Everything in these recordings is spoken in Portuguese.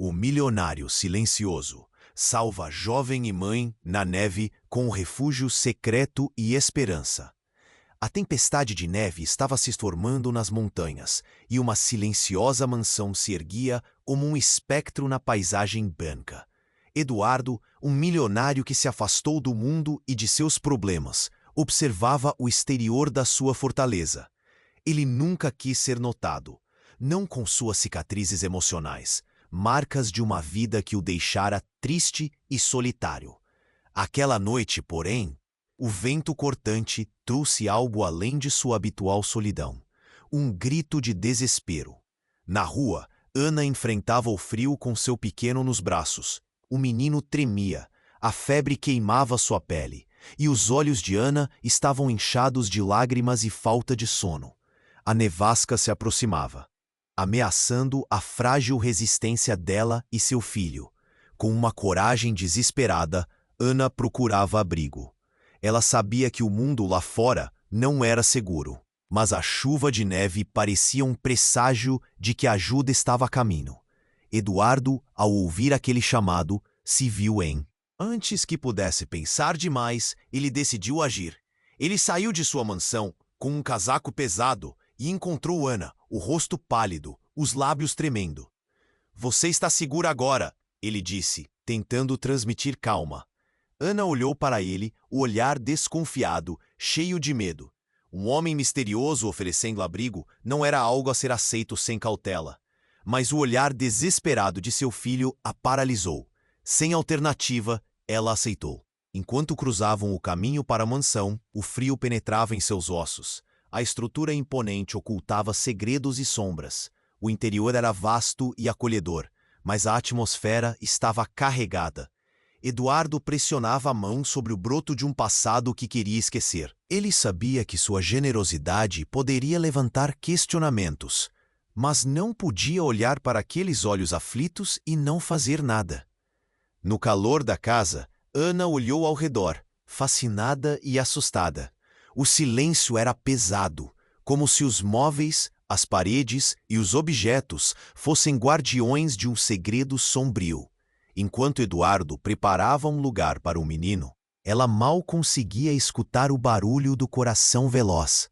O milionário silencioso salva jovem e mãe na neve com um refúgio secreto e esperança. A tempestade de neve estava se formando nas montanhas e uma silenciosa mansão se erguia como um espectro na paisagem branca. Eduardo, um milionário que se afastou do mundo e de seus problemas, observava o exterior da sua fortaleza. Ele nunca quis ser notado, não com suas cicatrizes emocionais, marcas de uma vida que o deixara triste e solitário. Aquela noite, porém, o vento cortante trouxe algo além de sua habitual solidão. Um grito de desespero. Na rua, Ana enfrentava o frio com seu pequeno nos braços. O menino tremia, a febre queimava sua pele, e os olhos de Ana estavam inchados de lágrimas e falta de sono. A nevasca se aproximava, ameaçando a frágil resistência dela e seu filho. Com uma coragem desesperada, Ana procurava abrigo. Ela sabia que o mundo lá fora não era seguro, mas a chuva de neve parecia um presságio de que a ajuda estava a caminho. Eduardo, ao ouvir aquele chamado, se viu em. Antes que pudesse pensar demais, ele decidiu agir. Ele saiu de sua mansão com um casaco pesado e encontrou Ana, o rosto pálido, os lábios tremendo. "Você está segura agora", ele disse, tentando transmitir calma. Ana olhou para ele, o olhar desconfiado, cheio de medo. Um homem misterioso oferecendo abrigo não era algo a ser aceito sem cautela. Mas o olhar desesperado de seu filho a paralisou. Sem alternativa, ela aceitou. Enquanto cruzavam o caminho para a mansão, o frio penetrava em seus ossos. A estrutura imponente ocultava segredos e sombras. O interior era vasto e acolhedor, mas a atmosfera estava carregada. Eduardo pressionava a mão sobre o broto de um passado que queria esquecer. Ele sabia que sua generosidade poderia levantar questionamentos, mas não podia olhar para aqueles olhos aflitos e não fazer nada. No calor da casa, Ana olhou ao redor, fascinada e assustada. O silêncio era pesado, como se os móveis, as paredes e os objetos fossem guardiões de um segredo sombrio. Enquanto Eduardo preparava um lugar para o menino, ela mal conseguia escutar o barulho do coração veloz.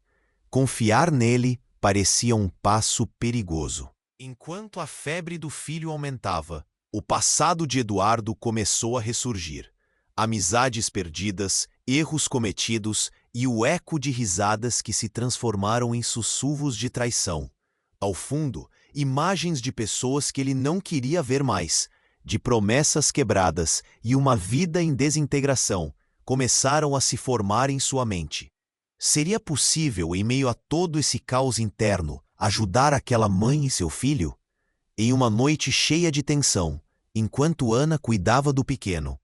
Confiar nele parecia um passo perigoso. Enquanto a febre do filho aumentava, o passado de Eduardo começou a ressurgir. Amizades perdidas, erros cometidos e o eco de risadas que se transformaram em sussurros de traição. Ao fundo, imagens de pessoas que ele não queria ver mais, de promessas quebradas e uma vida em desintegração, começaram a se formar em sua mente. Seria possível, em meio a todo esse caos interno, ajudar aquela mãe e seu filho? Em uma noite cheia de tensão, enquanto Ana cuidava do pequeno.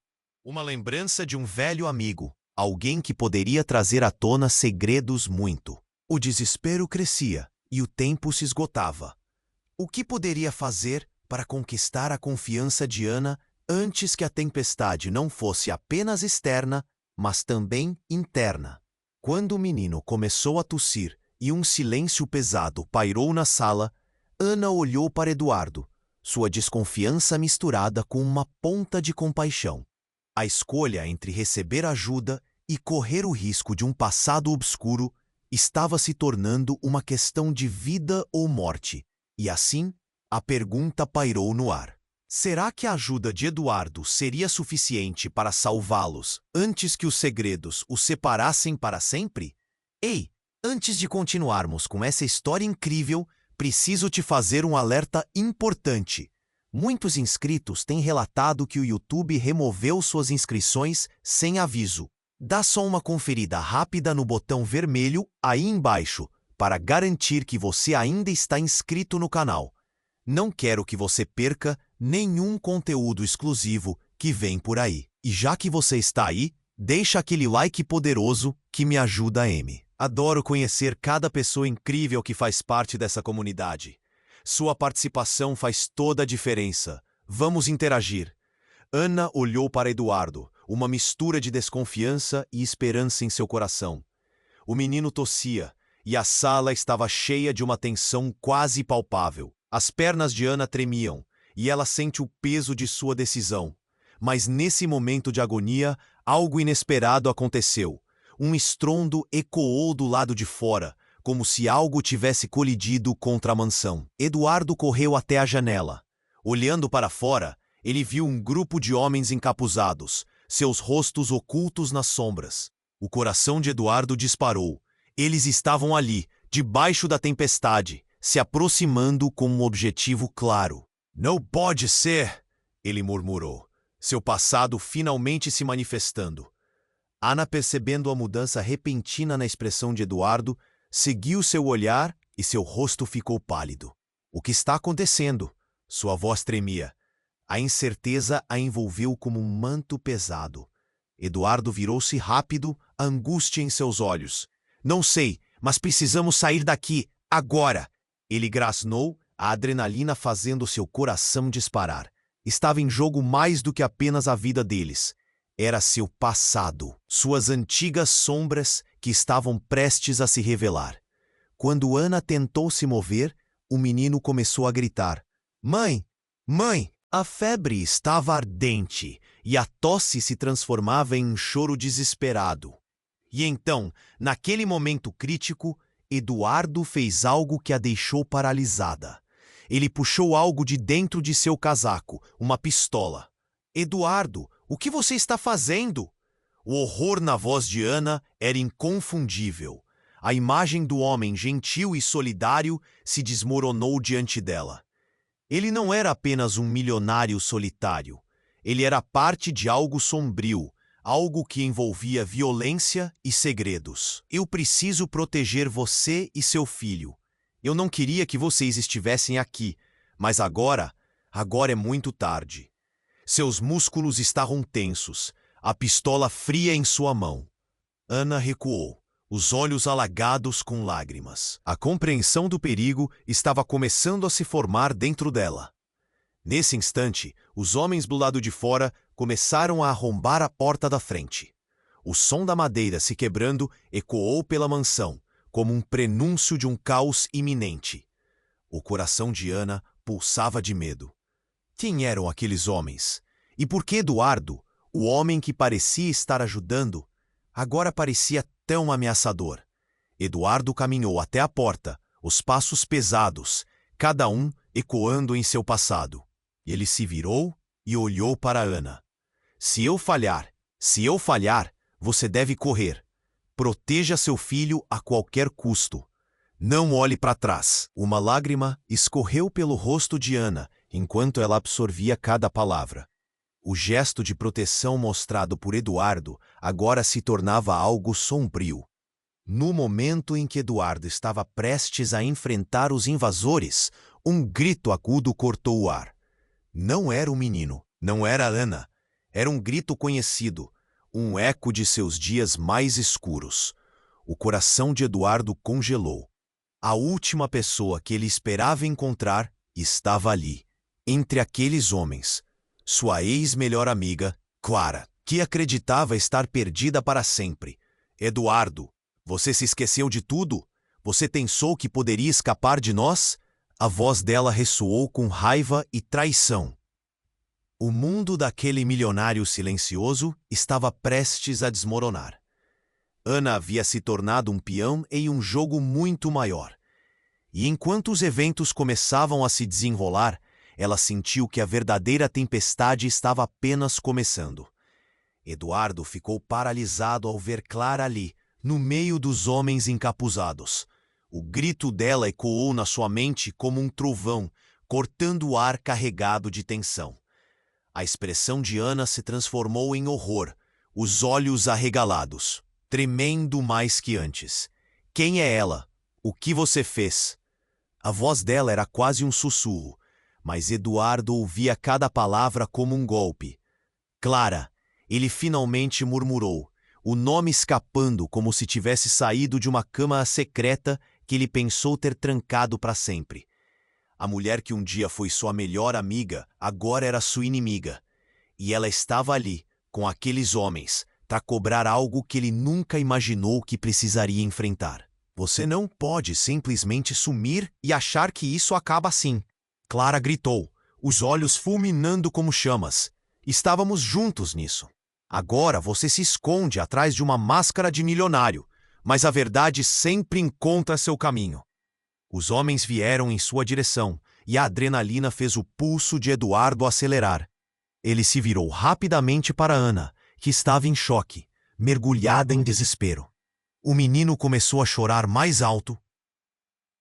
Uma lembrança de um velho amigo, alguém que poderia trazer à tona segredos muito. O desespero crescia e o tempo se esgotava. O que poderia fazer para conquistar a confiança de Ana antes que a tempestade não fosse apenas externa, mas também interna? Quando o menino começou a tossir e um silêncio pesado pairou na sala, Ana olhou para Eduardo, sua desconfiança misturada com uma ponta de compaixão. A escolha entre receber ajuda e correr o risco de um passado obscuro estava se tornando uma questão de vida ou morte, e assim, a pergunta pairou no ar. Será que a ajuda de Eduardo seria suficiente para salvá-los antes que os segredos os separassem para sempre? Ei, antes de continuarmos com essa história incrível, preciso te fazer um alerta importante. Muitos inscritos têm relatado que o YouTube removeu suas inscrições sem aviso. Dá só uma conferida rápida no botão vermelho aí embaixo para garantir que você ainda está inscrito no canal. Não quero que você perca nenhum conteúdo exclusivo que vem por aí. E já que você está aí, deixa aquele like poderoso que me ajuda a M. Adoro conhecer cada pessoa incrível que faz parte dessa comunidade. Sua participação faz toda a diferença. Vamos interagir. Ana olhou para Eduardo, uma mistura de desconfiança e esperança em seu coração. O menino tossia, e a sala estava cheia de uma tensão quase palpável. As pernas de Ana tremiam, e ela sente o peso de sua decisão. Mas nesse momento de agonia, algo inesperado aconteceu. Um estrondo ecoou do lado de fora, como se algo tivesse colidido contra a mansão. Eduardo correu até a janela. Olhando para fora, ele viu um grupo de homens encapuzados, seus rostos ocultos nas sombras. O coração de Eduardo disparou. Eles estavam ali, debaixo da tempestade, se aproximando com um objetivo claro. "Não pode ser!" ele murmurou, seu passado finalmente se manifestando. Ana, percebendo a mudança repentina na expressão de Eduardo, seguiu seu olhar e seu rosto ficou pálido. "O que está acontecendo?" Sua voz tremia. A incerteza a envolveu como um manto pesado. Eduardo virou-se rápido, a angústia em seus olhos. "Não sei, mas precisamos sair daqui, agora!" Ele grasnou, a adrenalina fazendo seu coração disparar. Estava em jogo mais do que apenas a vida deles. Era seu passado, suas antigas sombras que estavam prestes a se revelar. Quando Ana tentou se mover, o menino começou a gritar. "Mãe! Mãe!" A febre estava ardente e a tosse se transformava em um choro desesperado. E então, naquele momento crítico, Eduardo fez algo que a deixou paralisada. Ele puxou algo de dentro de seu casaco, uma pistola. "Eduardo, o que você está fazendo?" O horror na voz de Ana era inconfundível. A imagem do homem gentil e solidário se desmoronou diante dela. Ele não era apenas um milionário solitário. Ele era parte de algo sombrio, algo que envolvia violência e segredos. "Eu preciso proteger você e seu filho. Eu não queria que vocês estivessem aqui, mas agora é muito tarde." Seus músculos estavam tensos, a pistola fria em sua mão. Ana recuou, os olhos alagados com lágrimas. A compreensão do perigo estava começando a se formar dentro dela. Nesse instante, os homens do lado de fora começaram a arrombar a porta da frente. O som da madeira se quebrando ecoou pela mansão, como um prenúncio de um caos iminente. O coração de Ana pulsava de medo. Quem eram aqueles homens? E por que Eduardo, o homem que parecia estar ajudando, agora parecia tão ameaçador? Eduardo caminhou até a porta, os passos pesados, cada um ecoando em seu passado. Ele se virou e olhou para Ana. Se eu falhar, você deve correr. Proteja seu filho a qualquer custo. Não olhe para trás." Uma lágrima escorreu pelo rosto de Ana enquanto ela absorvia cada palavra. O gesto de proteção mostrado por Eduardo agora se tornava algo sombrio. No momento em que Eduardo estava prestes a enfrentar os invasores, um grito agudo cortou o ar. Não era o menino, não era Ana. Era um grito conhecido, um eco de seus dias mais escuros. O coração de Eduardo congelou. A última pessoa que ele esperava encontrar estava ali, entre aqueles homens. Sua ex-melhor amiga, Clara, que acreditava estar perdida para sempre. "Eduardo, você se esqueceu de tudo? Você pensou que poderia escapar de nós?" A voz dela ressoou com raiva e traição. O mundo daquele milionário silencioso estava prestes a desmoronar. Ana havia se tornado um peão em um jogo muito maior. E enquanto os eventos começavam a se desenrolar, ela sentiu que a verdadeira tempestade estava apenas começando. Eduardo ficou paralisado ao ver Clara ali, no meio dos homens encapuzados. O grito dela ecoou na sua mente como um trovão, cortando o ar carregado de tensão. A expressão de Ana se transformou em horror, os olhos arregalados, tremendo mais que antes. "Quem é ela? O que você fez?" A voz dela era quase um sussurro, mas Eduardo ouvia cada palavra como um golpe. "Clara", ele finalmente murmurou, o nome escapando como se tivesse saído de uma cama secreta que ele pensou ter trancado para sempre. A mulher que um dia foi sua melhor amiga, agora era sua inimiga. E ela estava ali, com aqueles homens, para cobrar algo que ele nunca imaginou que precisaria enfrentar. "Você não pode simplesmente sumir e achar que isso acaba assim", Clara gritou, os olhos fulminando como chamas. Estávamos juntos nisso. Agora você se esconde atrás de uma máscara de milionário, mas a verdade sempre encontra seu caminho. Os homens vieram em sua direção, e a adrenalina fez o pulso de Eduardo acelerar. Ele se virou rapidamente para Ana, que estava em choque, mergulhada em desespero. O menino começou a chorar mais alto,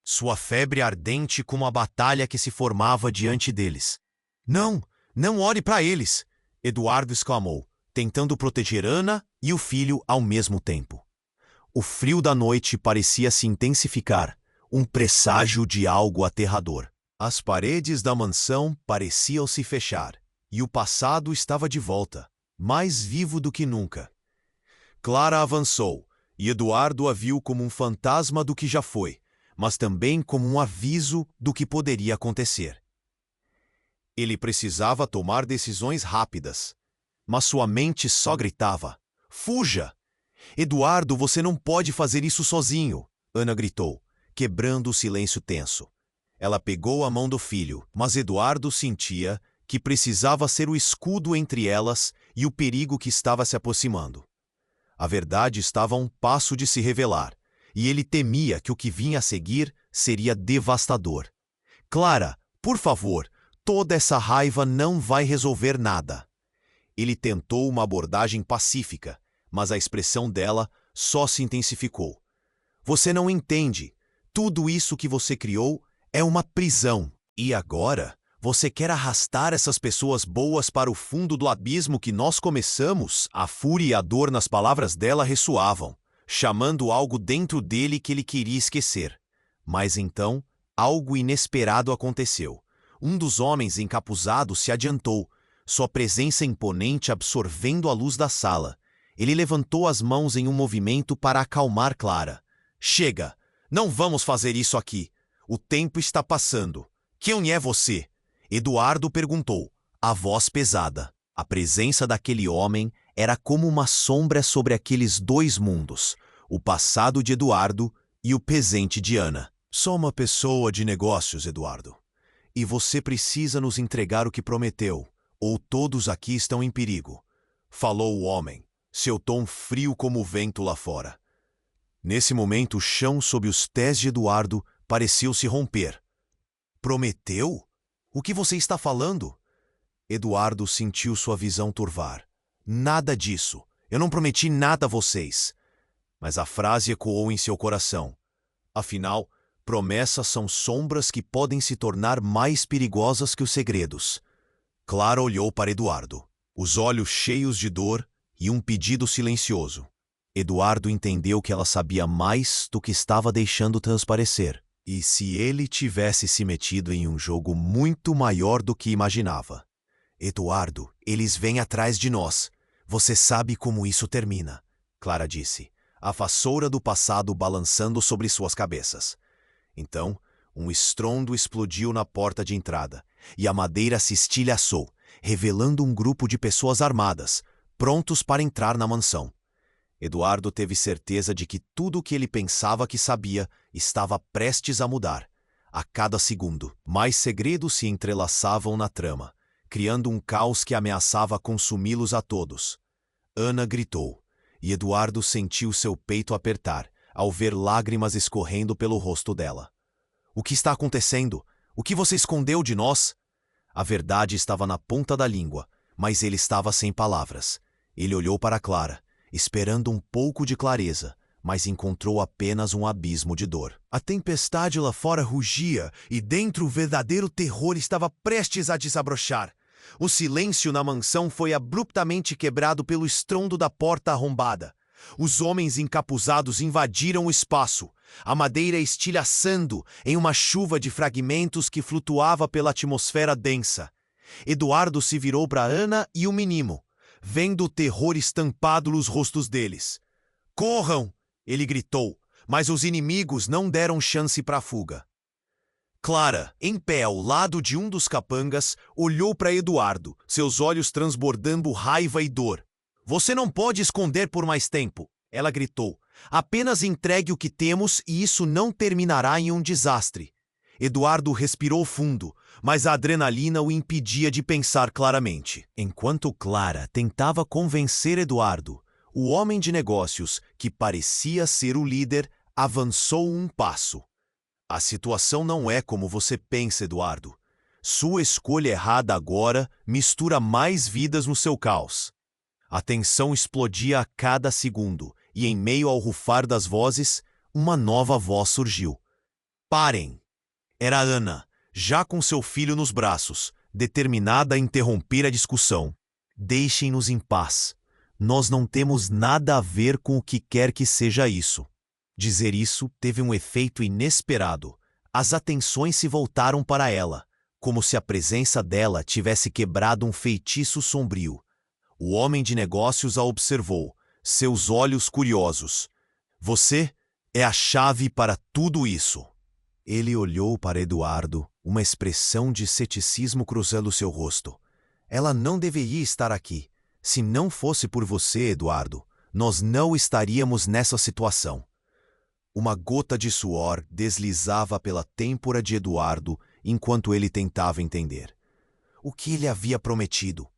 sua febre ardente como a batalha que se formava diante deles. Não, não olhe para eles! Eduardo exclamou, tentando proteger Ana e o filho ao mesmo tempo. O frio da noite parecia se intensificar, um presságio de algo aterrador. As paredes da mansão pareciam se fechar, e o passado estava de volta, mais vivo do que nunca. Clara avançou, e Eduardo a viu como um fantasma do que já foi, mas também como um aviso do que poderia acontecer. Ele precisava tomar decisões rápidas, mas sua mente só gritava: "Fuja! Eduardo, você não pode fazer isso sozinho!" Ana gritou, quebrando o silêncio tenso. Ela pegou a mão do filho, mas Eduardo sentia que precisava ser o escudo entre elas e o perigo que estava se aproximando. A verdade estava a um passo de se revelar, e ele temia que o que vinha a seguir seria devastador. "Clara, por favor, toda essa raiva não vai resolver nada." Ele tentou uma abordagem pacífica, mas a expressão dela só se intensificou. "Você não entende. Tudo isso que você criou é uma prisão. E agora, você quer arrastar essas pessoas boas para o fundo do abismo que nós começamos?" A fúria e a dor nas palavras dela ressoavam, chamando algo dentro dele que ele queria esquecer. Mas então, algo inesperado aconteceu. Um dos homens encapuzados se adiantou, sua presença imponente absorvendo a luz da sala. Ele levantou as mãos em um movimento para acalmar Clara. "Chega! Não vamos fazer isso aqui. O tempo está passando. Quem é você?" Eduardo perguntou, a voz pesada. A presença daquele homem era como uma sombra sobre aqueles dois mundos, o passado de Eduardo e o presente de Ana. "Sou uma pessoa de negócios, Eduardo. E você precisa nos entregar o que prometeu, ou todos aqui estão em perigo", falou o homem, seu tom frio como o vento lá fora. Nesse momento, o chão sob os pés de Eduardo pareceu se romper. "Prometeu? O que você está falando?" Eduardo sentiu sua visão turvar. "Nada disso. Eu não prometi nada a vocês." Mas a frase ecoou em seu coração. Afinal, promessas são sombras que podem se tornar mais perigosas que os segredos. Clara olhou para Eduardo, os olhos cheios de dor e um pedido silencioso. Eduardo entendeu que ela sabia mais do que estava deixando transparecer. E se ele tivesse se metido em um jogo muito maior do que imaginava? "Eduardo, eles vêm atrás de nós. Você sabe como isso termina", Clara disse, a vassoura do passado balançando sobre suas cabeças. Então, um estrondo explodiu na porta de entrada, e a madeira se estilhaçou, revelando um grupo de pessoas armadas, prontos para entrar na mansão. Eduardo teve certeza de que tudo o que ele pensava que sabia estava prestes a mudar. A cada segundo, mais segredos se entrelaçavam na trama, criando um caos que ameaçava consumi-los a todos. Ana gritou, e Eduardo sentiu seu peito apertar, ao ver lágrimas escorrendo pelo rosto dela. "O que está acontecendo? O que você escondeu de nós?" A verdade estava na ponta da língua, mas ele estava sem palavras. Ele olhou para Clara, esperando um pouco de clareza, mas encontrou apenas um abismo de dor. A tempestade lá fora rugia, e dentro o verdadeiro terror estava prestes a desabrochar. O silêncio na mansão foi abruptamente quebrado pelo estrondo da porta arrombada. Os homens encapuzados invadiram o espaço, a madeira estilhaçando em uma chuva de fragmentos que flutuava pela atmosfera densa. Eduardo se virou para Ana e o menino, vendo o terror estampado nos rostos deles. "Corram!" ele gritou, mas os inimigos não deram chance para a fuga. Clara, em pé ao lado de um dos capangas, olhou para Eduardo, seus olhos transbordando raiva e dor. "Você não pode esconder por mais tempo", ela gritou. "Apenas entregue o que temos e isso não terminará em um desastre." Eduardo respirou fundo, mas a adrenalina o impedia de pensar claramente. Enquanto Clara tentava convencer Eduardo, o homem de negócios, que parecia ser o líder, avançou um passo. A situação não é como você pensa, Eduardo. Sua escolha errada agora mistura mais vidas no seu caos. A tensão explodia a cada segundo, e em meio ao rufar das vozes, uma nova voz surgiu. Parem! Era Ana, já com seu filho nos braços, determinada a interromper a discussão. Deixem-nos em paz. Nós não temos nada a ver com o que quer que seja isso. Dizer isso teve um efeito inesperado. As atenções se voltaram para ela, como se a presença dela tivesse quebrado um feitiço sombrio. O homem de negócios a observou, seus olhos curiosos. Você é a chave para tudo isso. Ele olhou para Eduardo, uma expressão de ceticismo cruzando seu rosto. Ela não deveria estar aqui. Se não fosse por você, Eduardo, nós não estaríamos nessa situação. Uma gota de suor deslizava pela têmpora de Eduardo enquanto ele tentava entender. O que ele havia prometido?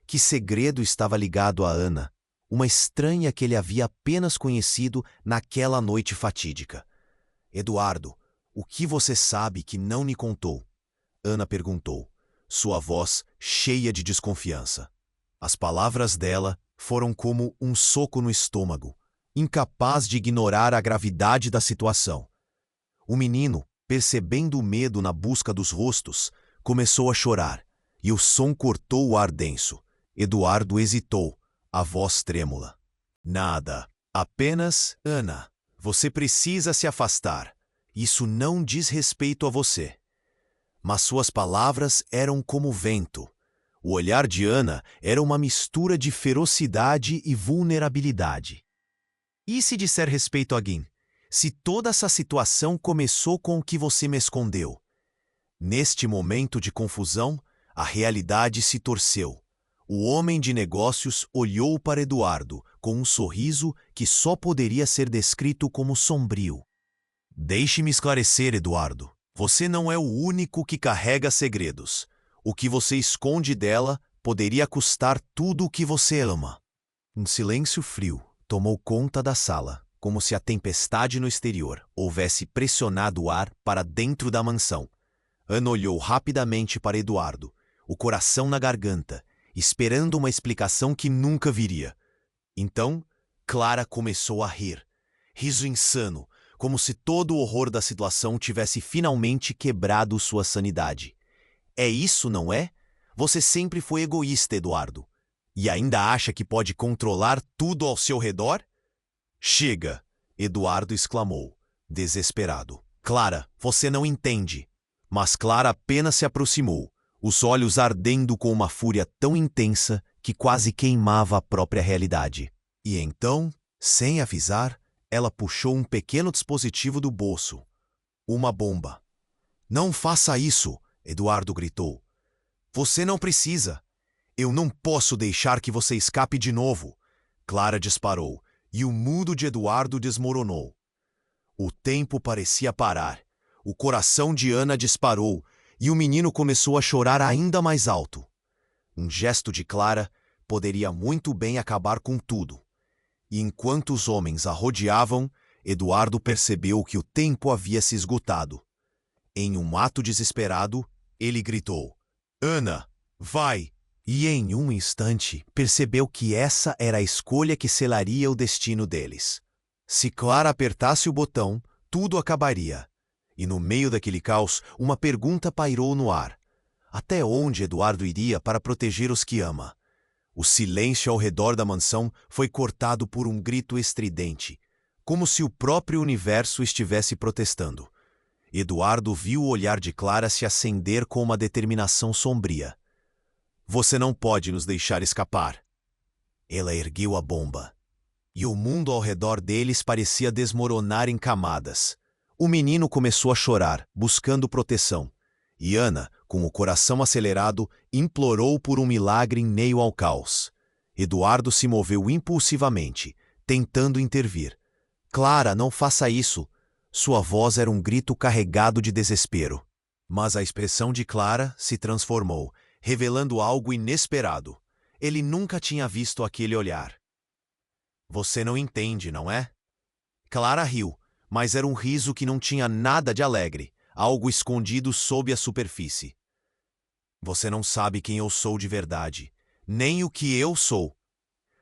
Que segredo estava ligado a Ana, uma estranha que ele havia apenas conhecido naquela noite fatídica? Eduardo, o que você sabe que não me contou? Ana perguntou, sua voz cheia de desconfiança. As palavras dela foram como um soco no estômago, incapaz de ignorar a gravidade da situação. O menino, percebendo o medo na busca dos rostos, começou a chorar, e o som cortou o ar denso. Eduardo hesitou, a voz trêmula. Nada, apenas Ana. Você precisa se afastar. Isso não diz respeito a você. Mas suas palavras eram como vento. O olhar de Ana era uma mistura de ferocidade e vulnerabilidade. E se disser respeito a Gin? Se toda essa situação começou com o que você me escondeu? Neste momento de confusão, a realidade se torceu. O homem de negócios olhou para Eduardo com um sorriso que só poderia ser descrito como sombrio. Deixe-me esclarecer, Eduardo. Você não é o único que carrega segredos. O que você esconde dela poderia custar tudo o que você ama. Um silêncio frio tomou conta da sala, como se a tempestade no exterior houvesse pressionado o ar para dentro da mansão. Ana olhou rapidamente para Eduardo, o coração na garganta, esperando uma explicação que nunca viria. Então, Clara começou a rir. Riso insano, como se todo o horror da situação tivesse finalmente quebrado sua sanidade. É isso, não é? Você sempre foi egoísta, Eduardo. E ainda acha que pode controlar tudo ao seu redor? Chega! Eduardo exclamou, desesperado. Clara, você não entende. Mas Clara apenas se aproximou, os olhos ardendo com uma fúria tão intensa que quase queimava a própria realidade. E então, sem avisar, ela puxou um pequeno dispositivo do bolso. Uma bomba. Não faça isso! Eduardo gritou. Você não precisa. Eu não posso deixar que você escape de novo. Clara disparou, e o mundo de Eduardo desmoronou. O tempo parecia parar. O coração de Ana disparou, e o menino começou a chorar ainda mais alto. Um gesto de Clara poderia muito bem acabar com tudo. E enquanto os homens a rodeavam, Eduardo percebeu que o tempo havia se esgotado. Em um ato desesperado, ele gritou, Ana, vai! E em um instante percebeu que essa era a escolha que selaria o destino deles. Se Clara apertasse o botão, tudo acabaria. E no meio daquele caos, uma pergunta pairou no ar. Até onde Eduardo iria para proteger os que ama? O silêncio ao redor da mansão foi cortado por um grito estridente, como se o próprio universo estivesse protestando. Eduardo viu o olhar de Clara se acender com uma determinação sombria. Você não pode nos deixar escapar. Ela ergueu a bomba. E o mundo ao redor deles parecia desmoronar em camadas. O menino começou a chorar, buscando proteção. E Ana, com o coração acelerado, implorou por um milagre em meio ao caos. Eduardo se moveu impulsivamente, tentando intervir. Clara, não faça isso. Sua voz era um grito carregado de desespero. Mas a expressão de Clara se transformou, revelando algo inesperado. Ele nunca tinha visto aquele olhar. Você não entende, não é? Clara riu, mas era um riso que não tinha nada de alegre, algo escondido sob a superfície. Você não sabe quem eu sou de verdade, nem o que eu sou.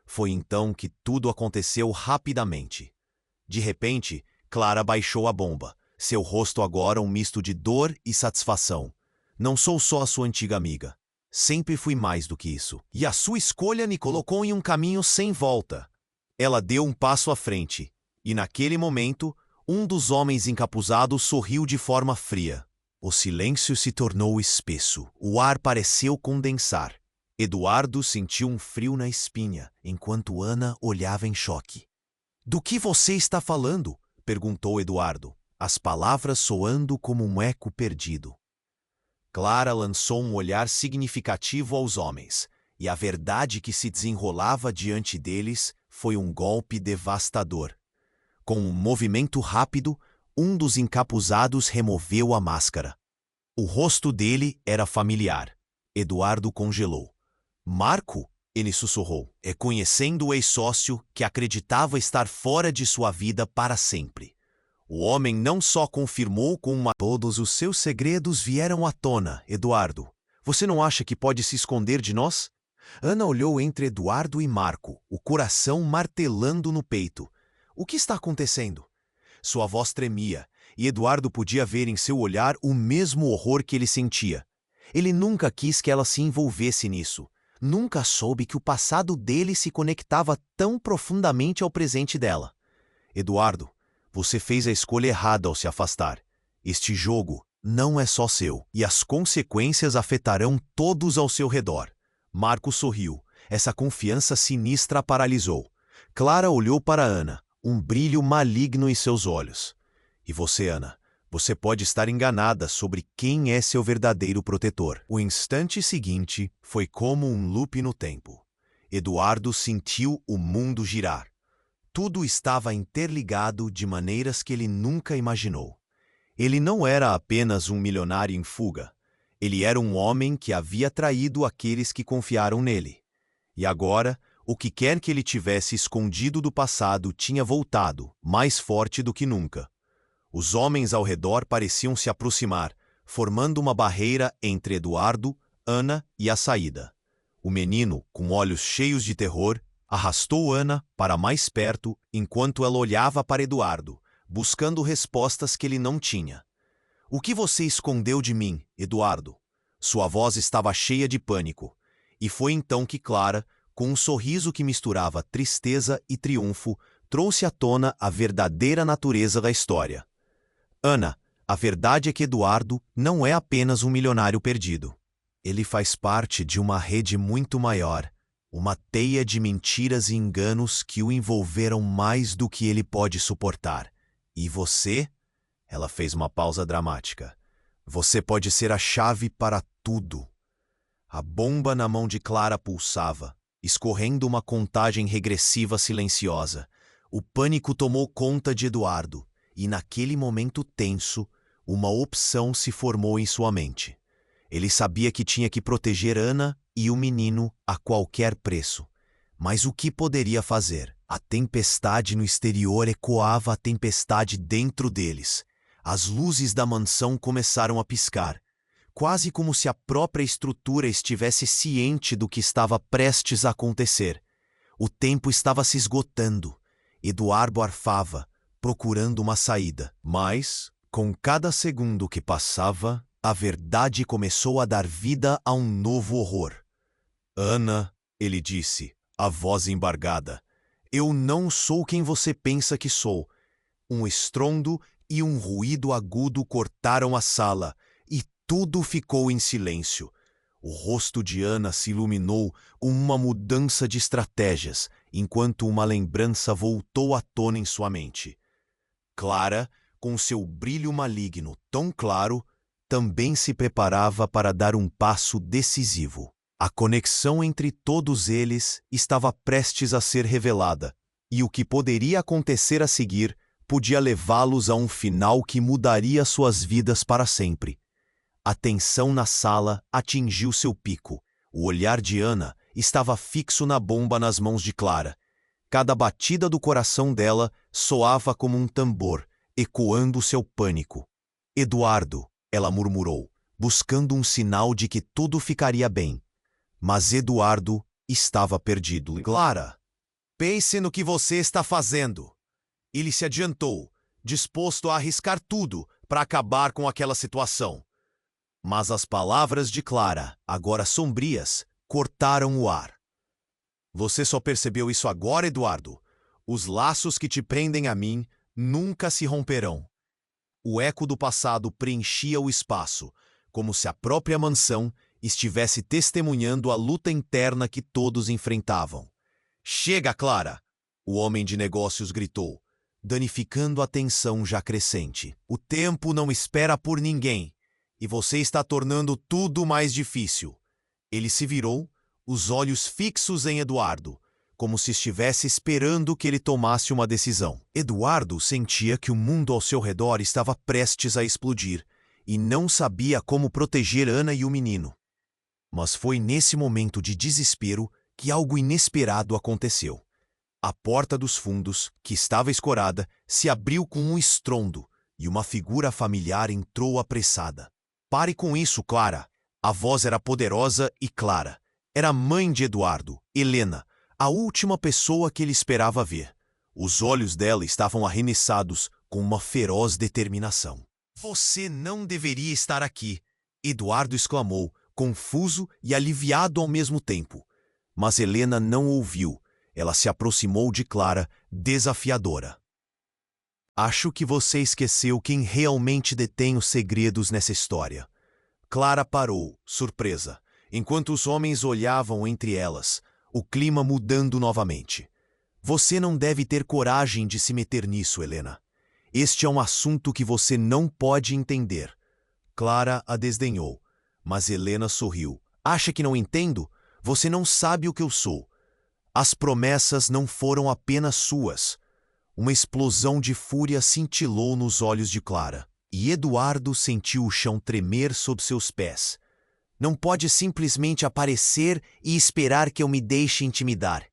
Foi então que tudo aconteceu rapidamente. De repente, Clara baixou a bomba, seu rosto agora um misto de dor e satisfação. Não sou só a sua antiga amiga. Sempre fui mais do que isso. E a sua escolha me colocou em um caminho sem volta. Ela deu um passo à frente, e naquele momento, um dos homens encapuzados sorriu de forma fria. O silêncio se tornou espesso, o ar pareceu condensar. Eduardo sentiu um frio na espinha, enquanto Ana olhava em choque. Do que você está falando? Perguntou Eduardo, as palavras soando como um eco perdido. Clara lançou um olhar significativo aos homens, e a verdade que se desenrolava diante deles foi um golpe devastador. Com um movimento rápido, um dos encapuzados removeu a máscara. O rosto dele era familiar. Eduardo congelou. Marco? Ele sussurrou, reconhecendo o ex-sócio que acreditava estar fora de sua vida para sempre. O homem não só confirmou com uma... Todos os seus segredos vieram à tona, Eduardo. Você não acha que pode se esconder de nós? Ana olhou entre Eduardo e Marco, o coração martelando no peito. O que está acontecendo? Sua voz tremia, e Eduardo podia ver em seu olhar o mesmo horror que ele sentia. Ele nunca quis que ela se envolvesse nisso. Nunca soube que o passado dele se conectava tão profundamente ao presente dela. Eduardo, você fez a escolha errada ao se afastar. Este jogo não é só seu, e as consequências afetarão todos ao seu redor. Marco sorriu. Essa confiança sinistra a paralisou. Clara olhou para Ana, um brilho maligno em seus olhos. E você, Ana? Você pode estar enganada sobre quem é seu verdadeiro protetor. O instante seguinte foi como um loop no tempo. Eduardo sentiu o mundo girar. Tudo estava interligado de maneiras que ele nunca imaginou. Ele não era apenas um milionário em fuga. Ele era um homem que havia traído aqueles que confiaram nele. E agora, o que quer que ele tivesse escondido do passado tinha voltado, mais forte do que nunca. Os homens ao redor pareciam se aproximar, formando uma barreira entre Eduardo, Ana e a saída. O menino, com olhos cheios de terror, arrastou Ana para mais perto enquanto ela olhava para Eduardo, buscando respostas que ele não tinha. O que você escondeu de mim, Eduardo? Sua voz estava cheia de pânico. E foi então que Clara, com um sorriso que misturava tristeza e triunfo, trouxe à tona a verdadeira natureza da história. Ana, a verdade é que Eduardo não é apenas um milionário perdido. Ele faz parte de uma rede muito maior, uma teia de mentiras e enganos que o envolveram mais do que ele pode suportar. E você? Ela fez uma pausa dramática. Você pode ser a chave para tudo. A bomba na mão de Clara pulsava, escorrendo uma contagem regressiva silenciosa. O pânico tomou conta de Eduardo, e naquele momento tenso, uma opção se formou em sua mente. Ele sabia que tinha que proteger Ana e o menino a qualquer preço. Mas o que poderia fazer? A tempestade no exterior ecoava a tempestade dentro deles. As luzes da mansão começaram a piscar, quase como se a própria estrutura estivesse ciente do que estava prestes a acontecer. O tempo estava se esgotando. Eduardo arfava, procurando uma saída. Mas, com cada segundo que passava, a verdade começou a dar vida a um novo horror. Ana, ele disse, a voz embargada, eu não sou quem você pensa que sou. Um estrondo e um ruído agudo cortaram a sala, e tudo ficou em silêncio. O rosto de Ana se iluminou uma mudança de estratégias, enquanto uma lembrança voltou à tona em sua mente. Clara, com seu brilho maligno tão claro, também se preparava para dar um passo decisivo. A conexão entre todos eles estava prestes a ser revelada, e o que poderia acontecer a seguir podia levá-los a um final que mudaria suas vidas para sempre. A tensão na sala atingiu seu pico. O olhar de Ana estava fixo na bomba nas mãos de Clara. Cada batida do coração dela soava como um tambor, ecoando seu pânico. Eduardo, ela murmurou, buscando um sinal de que tudo ficaria bem. Mas Eduardo estava perdido. Clara, pense no que você está fazendo. Ele se adiantou, disposto a arriscar tudo para acabar com aquela situação. Mas as palavras de Clara, agora sombrias, cortaram o ar. Você só percebeu isso agora, Eduardo? Os laços que te prendem a mim nunca se romperão. O eco do passado preenchia o espaço, como se a própria mansão estivesse testemunhando a luta interna que todos enfrentavam. Chega, Clara! O homem de negócios gritou, danificando a tensão já crescente. O tempo não espera por ninguém, e você está tornando tudo mais difícil. Ele se virou, os olhos fixos em Eduardo, como se estivesse esperando que ele tomasse uma decisão. Eduardo sentia que o mundo ao seu redor estava prestes a explodir, e não sabia como proteger Ana e o menino. Mas foi nesse momento de desespero que algo inesperado aconteceu. A porta dos fundos, que estava escorada, se abriu com um estrondo, e uma figura familiar entrou apressada. Pare com isso, Clara! A voz era poderosa e clara. Era a mãe de Eduardo, Helena, a última pessoa que ele esperava ver. Os olhos dela estavam arremessados com uma feroz determinação. Você não deveria estar aqui, Eduardo exclamou, confuso e aliviado ao mesmo tempo. Mas Helena não ouviu. Ela se aproximou de Clara, desafiadora. Acho que você esqueceu quem realmente detém os segredos nessa história. Clara parou, surpresa, enquanto os homens olhavam entre elas, o clima mudando novamente. Você não deve ter coragem de se meter nisso, Helena. Este é um assunto que você não pode entender. Clara a desdenhou, mas Helena sorriu. Acha que não entendo? Você não sabe o que eu sou. As promessas não foram apenas suas. Uma explosão de fúria cintilou nos olhos de Clara, e Eduardo sentiu o chão tremer sob seus pés. Não pode simplesmente aparecer e esperar que eu me deixe intimidar.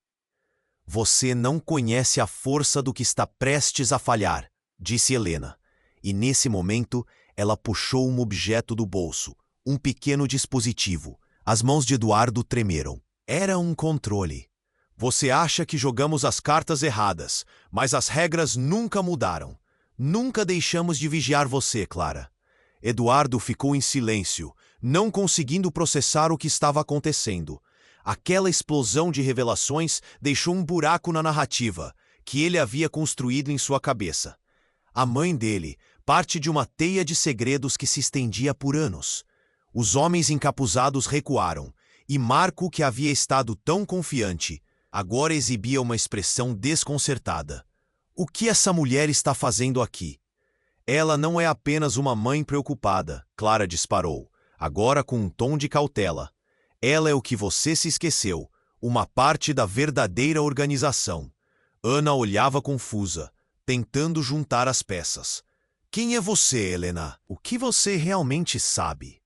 Você não conhece a força do que está prestes a falhar, disse Helena, e nesse momento ela puxou um objeto do bolso, um pequeno dispositivo. As mãos de Eduardo tremeram. Era um controle. Você acha que jogamos as cartas erradas, mas as regras nunca mudaram. Nunca deixamos de vigiar você, Clara. Eduardo ficou em silêncio, não conseguindo processar o que estava acontecendo. Aquela explosão de revelações deixou um buraco na narrativa que ele havia construído em sua cabeça. A mãe dele, parte de uma teia de segredos que se estendia por anos. Os homens encapuzados recuaram, e Marco, que havia estado tão confiante, agora exibia uma expressão desconcertada. O que essa mulher está fazendo aqui? Ela não é apenas uma mãe preocupada, Clara disparou, agora com um tom de cautela. Ela é o que você se esqueceu, uma parte da verdadeira organização. Ana olhava confusa, tentando juntar as peças. Quem é você, Helena? O que você realmente sabe?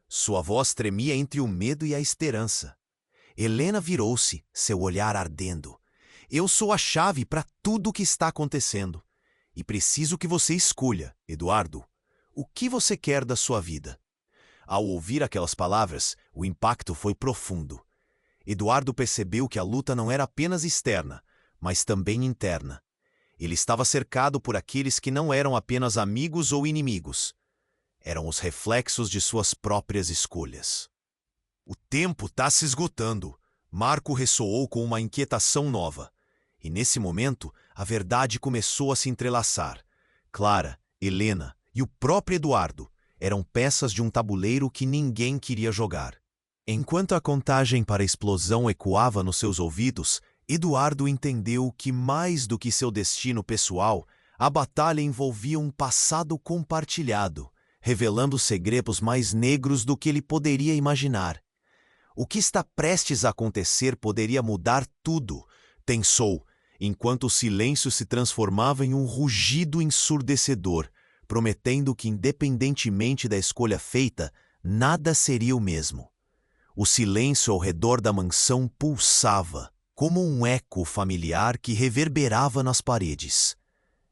Sua voz tremia entre o medo e a esperança. Helena virou-se, seu olhar ardendo. Eu sou a chave para tudo o que está acontecendo. E preciso que você escolha, Eduardo. O que você quer da sua vida? Ao ouvir aquelas palavras, o impacto foi profundo. Eduardo percebeu que a luta não era apenas externa, mas também interna. Ele estava cercado por aqueles que não eram apenas amigos ou inimigos. Eram os reflexos de suas próprias escolhas. O tempo está se esgotando. Marco ressoou com uma inquietação nova. E nesse momento, a verdade começou a se entrelaçar. Clara, Helena e o próprio Eduardo eram peças de um tabuleiro que ninguém queria jogar. Enquanto a contagem para a explosão ecoava nos seus ouvidos, Eduardo entendeu que, mais do que seu destino pessoal, a batalha envolvia um passado compartilhado, revelando segredos mais negros do que ele poderia imaginar. O que está prestes a acontecer poderia mudar tudo, pensou, enquanto o silêncio se transformava em um rugido ensurdecedor, prometendo que, independentemente da escolha feita, nada seria o mesmo. O silêncio ao redor da mansão pulsava, como um eco familiar que reverberava nas paredes.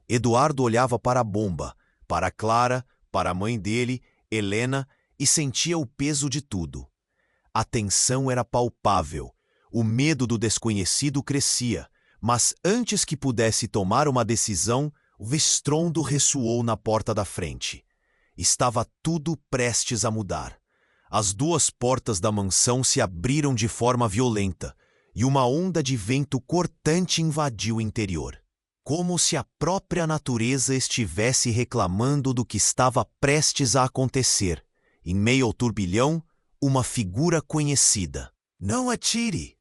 Eduardo olhava para a bomba, para Clara, para a mãe dele, Helena, e sentia o peso de tudo. A tensão era palpável, o medo do desconhecido crescia, mas antes que pudesse tomar uma decisão, o estrondo ressoou na porta da frente. Estava tudo prestes a mudar. As duas portas da mansão se abriram de forma violenta, e uma onda de vento cortante invadiu o interior. Como se a própria natureza estivesse reclamando do que estava prestes a acontecer. Em meio ao turbilhão, uma figura conhecida. "Não atire!"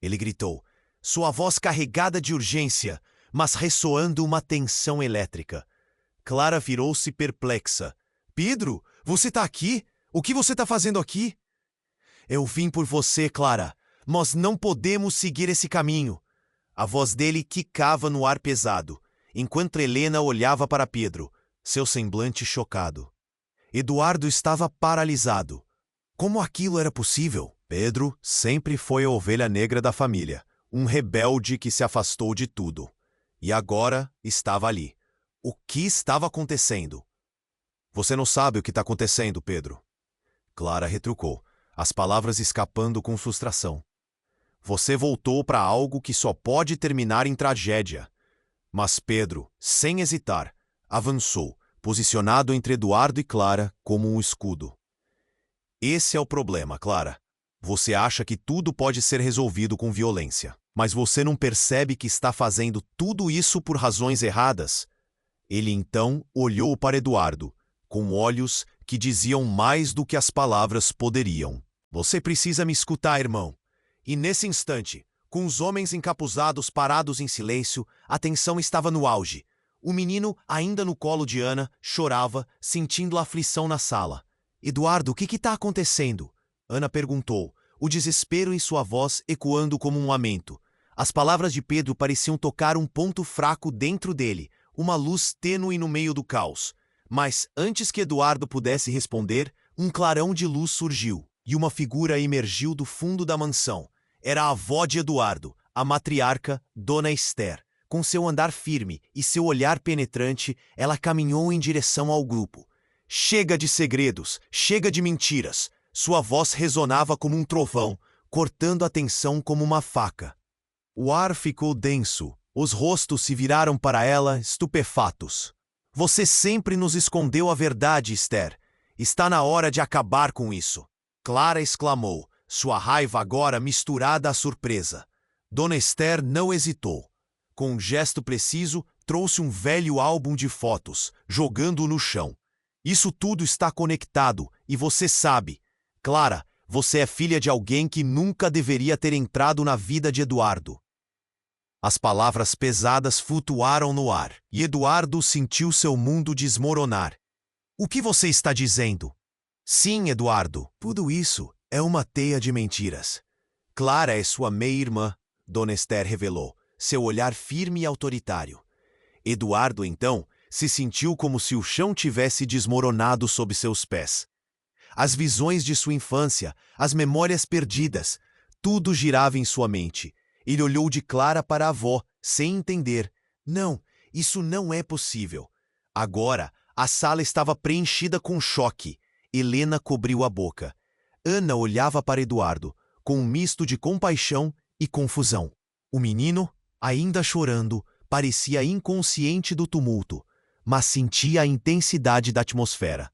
ele gritou, sua voz carregada de urgência, mas ressoando uma tensão elétrica. Clara virou-se perplexa. "Pedro, você está aqui? O que você está fazendo aqui?" "Eu vim por você, Clara. Nós não podemos seguir esse caminho." A voz dele quicava no ar pesado, enquanto Helena olhava para Pedro, seu semblante chocado. Eduardo estava paralisado. Como aquilo era possível? Pedro sempre foi a ovelha negra da família, um rebelde que se afastou de tudo. E agora estava ali. O que estava acontecendo? "Você não sabe o que está acontecendo, Pedro." Clara retrucou, as palavras escapando com frustração. "Você voltou para algo que só pode terminar em tragédia." Mas Pedro, sem hesitar, avançou, posicionado entre Eduardo e Clara como um escudo. "Esse é o problema, Clara. Você acha que tudo pode ser resolvido com violência, mas você não percebe que está fazendo tudo isso por razões erradas." Ele então olhou para Eduardo, com olhos que diziam mais do que as palavras poderiam. "Você precisa me escutar, irmão." E nesse instante, com os homens encapuzados parados em silêncio, a tensão estava no auge. O menino, ainda no colo de Ana, chorava, sentindo a aflição na sala. "Eduardo, o que está acontecendo?" Ana perguntou, o desespero em sua voz ecoando como um lamento. As palavras de Pedro pareciam tocar um ponto fraco dentro dele, uma luz tênue no meio do caos. Mas, antes que Eduardo pudesse responder, um clarão de luz surgiu, e uma figura emergiu do fundo da mansão. Era a avó de Eduardo, a matriarca, Dona Esther. Com seu andar firme e seu olhar penetrante, ela caminhou em direção ao grupo. "Chega de segredos, chega de mentiras." Sua voz ressonava como um trovão, cortando a tensão como uma faca. O ar ficou denso, os rostos se viraram para ela, estupefatos. "Você sempre nos escondeu a verdade, Esther. Está na hora de acabar com isso." Clara exclamou, sua raiva agora misturada à surpresa. Dona Esther não hesitou. Com um gesto preciso, trouxe um velho álbum de fotos, jogando-o no chão. "Isso tudo está conectado, e você sabe. Clara, você é filha de alguém que nunca deveria ter entrado na vida de Eduardo." As palavras pesadas flutuaram no ar, e Eduardo sentiu seu mundo desmoronar. "O que você está dizendo?" "Sim, Eduardo, tudo isso é uma teia de mentiras. Clara é sua meia-irmã", Dona Esther revelou, seu olhar firme e autoritário. Eduardo, então, se sentiu como se o chão tivesse desmoronado sob seus pés. As visões de sua infância, as memórias perdidas, tudo girava em sua mente. Ele olhou de Clara para a avó, sem entender. Não, isso não é possível. Agora, a sala estava preenchida com choque. Helena cobriu a boca. Ana olhava para Eduardo, com um misto de compaixão e confusão. O menino, ainda chorando, parecia inconsciente do tumulto, mas sentia a intensidade da atmosfera.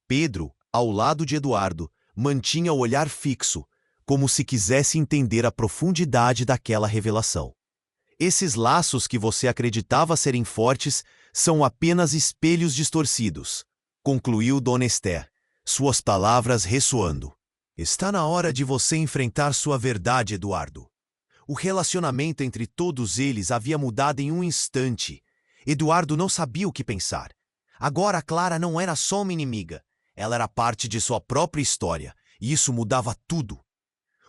Pedro, ao lado de Eduardo, mantinha o olhar fixo, como se quisesse entender a profundidade daquela revelação. "Esses laços que você acreditava serem fortes são apenas espelhos distorcidos", concluiu Dona Esther, suas palavras ressoando. "Está na hora de você enfrentar sua verdade, Eduardo." O relacionamento entre todos eles havia mudado em um instante. Eduardo não sabia o que pensar. Agora Clara não era só uma inimiga. Ela era parte de sua própria história, e isso mudava tudo.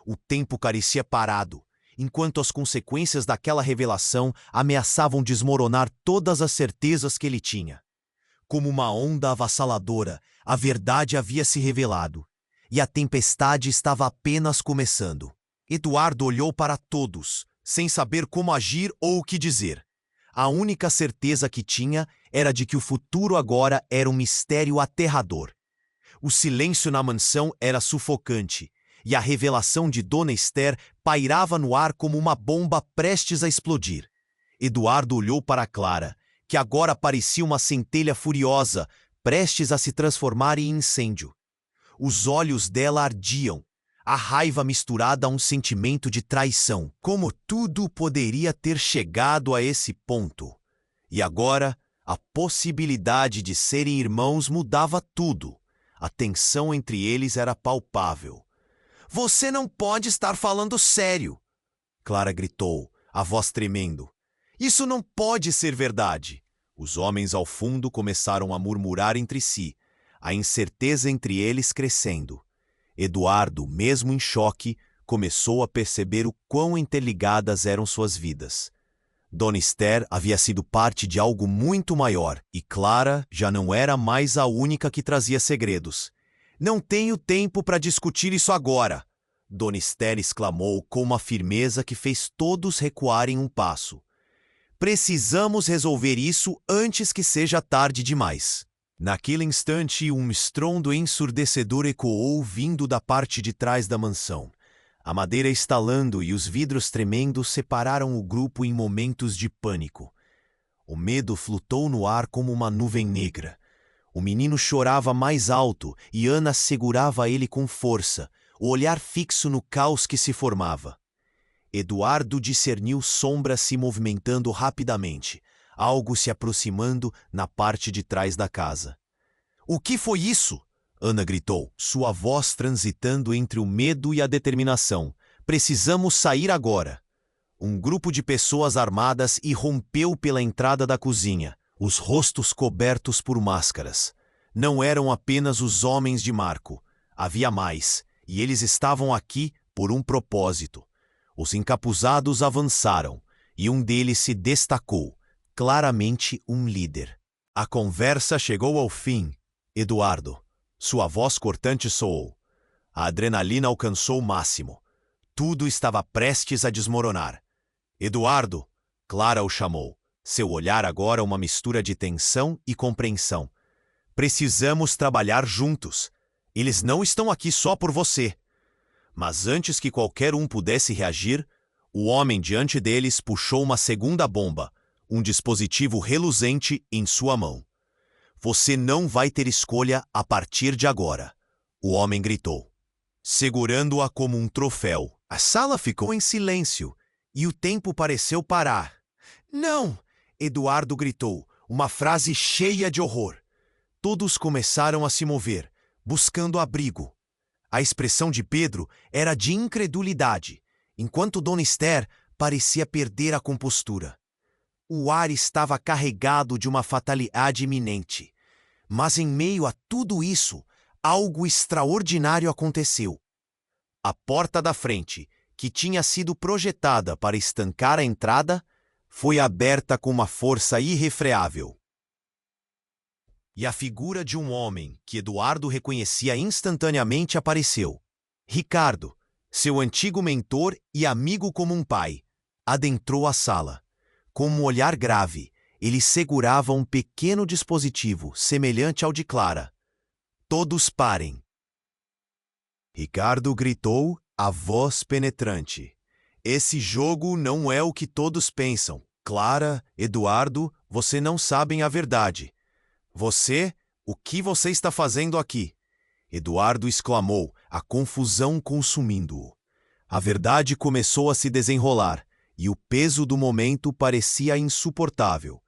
O tempo parecia parado, enquanto as consequências daquela revelação ameaçavam desmoronar todas as certezas que ele tinha. Como uma onda avassaladora, a verdade havia se revelado, e a tempestade estava apenas começando. Eduardo olhou para todos, sem saber como agir ou o que dizer. A única certeza que tinha era de que o futuro agora era um mistério aterrador. O silêncio na mansão era sufocante, e a revelação de Dona Esther pairava no ar como uma bomba prestes a explodir. Eduardo olhou para Clara, que agora parecia uma centelha furiosa, prestes a se transformar em incêndio. Os olhos dela ardiam, a raiva misturada a um sentimento de traição. Como tudo poderia ter chegado a esse ponto? E agora, a possibilidade de serem irmãos mudava tudo. A tensão entre eles era palpável. "Você não pode estar falando sério!" Clara gritou, a voz tremendo. "Isso não pode ser verdade!" Os homens ao fundo começaram a murmurar entre si, a incerteza entre eles crescendo. Eduardo, mesmo em choque, começou a perceber o quão interligadas eram suas vidas. Dona Esther havia sido parte de algo muito maior, e Clara já não era mais a única que trazia segredos. "Não tenho tempo para discutir isso agora!" Dona Esther exclamou com uma firmeza que fez todos recuarem um passo. "Precisamos resolver isso antes que seja tarde demais." Naquele instante, um estrondo ensurdecedor ecoou vindo da parte de trás da mansão. A madeira estalando e os vidros tremendo separaram o grupo em momentos de pânico. O medo flutou no ar como uma nuvem negra. O menino chorava mais alto e Ana segurava ele com força, o olhar fixo no caos que se formava. Eduardo discerniu sombras se movimentando rapidamente, algo se aproximando na parte de trás da casa. "O que foi isso?" Ana gritou, sua voz transitando entre o medo e a determinação. "Precisamos sair agora." Um grupo de pessoas armadas irrompeu pela entrada da cozinha, os rostos cobertos por máscaras. Não eram apenas os homens de Marco. Havia mais, e eles estavam aqui por um propósito. Os encapuzados avançaram, e um deles se destacou, claramente um líder. A conversa chegou ao fim. "Eduardo." Sua voz cortante soou. A adrenalina alcançou o máximo. Tudo estava prestes a desmoronar. "Eduardo!" Clara o chamou. Seu olhar agora uma mistura de tensão e compreensão. "Precisamos trabalhar juntos. Eles não estão aqui só por você." Mas antes que qualquer um pudesse reagir, o homem diante deles puxou uma segunda bomba, um dispositivo reluzente em sua mão. "Você não vai ter escolha a partir de agora", o homem gritou, segurando-a como um troféu. A sala ficou em silêncio, e o tempo pareceu parar. "Não!" Eduardo gritou, uma frase cheia de horror. Todos começaram a se mover, buscando abrigo. A expressão de Pedro era de incredulidade, enquanto Dona Esther parecia perder a compostura. O ar estava carregado de uma fatalidade iminente. Mas em meio a tudo isso, algo extraordinário aconteceu. A porta da frente, que tinha sido projetada para estancar a entrada, foi aberta com uma força irrefreável. E a figura de um homem, que Eduardo reconhecia instantaneamente, apareceu. Ricardo, seu antigo mentor e amigo como um pai, adentrou a sala. Com um olhar grave, ele segurava um pequeno dispositivo semelhante ao de Clara. "Todos parem!" Ricardo gritou, a voz penetrante. "Esse jogo não é o que todos pensam. Clara, Eduardo, você não sabem a verdade." O que você está fazendo aqui?" Eduardo exclamou, a confusão consumindo-o. A verdade começou a se desenrolar, e o peso do momento parecia insuportável.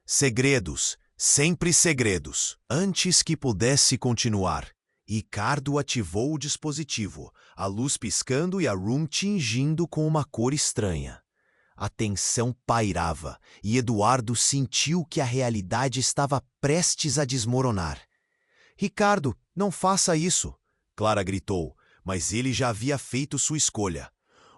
Segredos, sempre segredos. Antes que pudesse continuar, Ricardo ativou o dispositivo, a luz piscando e a room tingindo com uma cor estranha. A tensão pairava, e Eduardo sentiu que a realidade estava prestes a desmoronar. "Ricardo, não faça isso!" Clara gritou, mas ele já havia feito sua escolha.